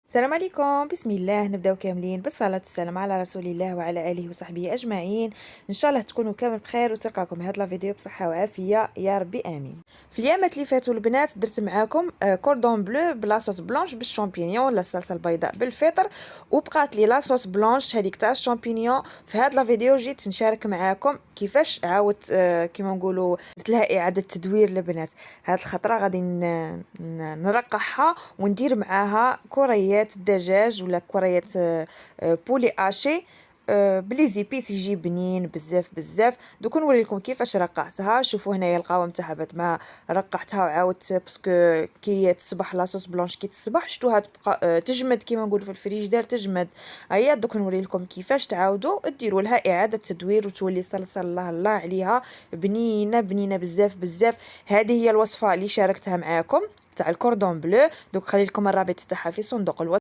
السلام عليكم. بسم الله. نبداو كاملين بالصلاة والسلام على رسول الله وعلى آله وصحبه أجمعين. إن شاء الله تكونوا كامل بخير وتلقاكم هاد لا فيديو بصحة وعافية يا ربي آمين. في اليامات اللي فاتوا البنات درت معاكم كوردون بلو بلاصوص بلانش بالشامبينيون ولا الصلصة البيضاء بالفطر، وبقات لي لاصوص بلانش هذيك تاع الشامبينيون. في هاد لا فيديو جيت نشارك معاكم كيفاش عاودت كيما نقولوا درت لها إعادة تدوير البنات. هاد الخطرة غادي نرقعها وندير معاها كريات الدجاج ولا كريات بولي اشي بلي زيبيس يجي بنين بزاف بزاف. دوك نوري لكم كيفاش رقعتها. شوفوا هنايا القوام تاعها بعد ما رقعتها وعاودت باسكو كي تصبح لاصوص بلانش كي تصبح شتوها تبقى تجمد كيما نقول في الفريجدار تجمد. هيا دوك نوري لكم كيفاش تعاودوا ديروا لها اعاده تدوير وتولي صلصه الله الله عليها بنينه بنينه بزاف بزاف. هذه هي الوصفه اللي شاركتها معاكم تاع الكوردون بلو. دوك خلي لكم الرابط تاعها في صندوق الوصف.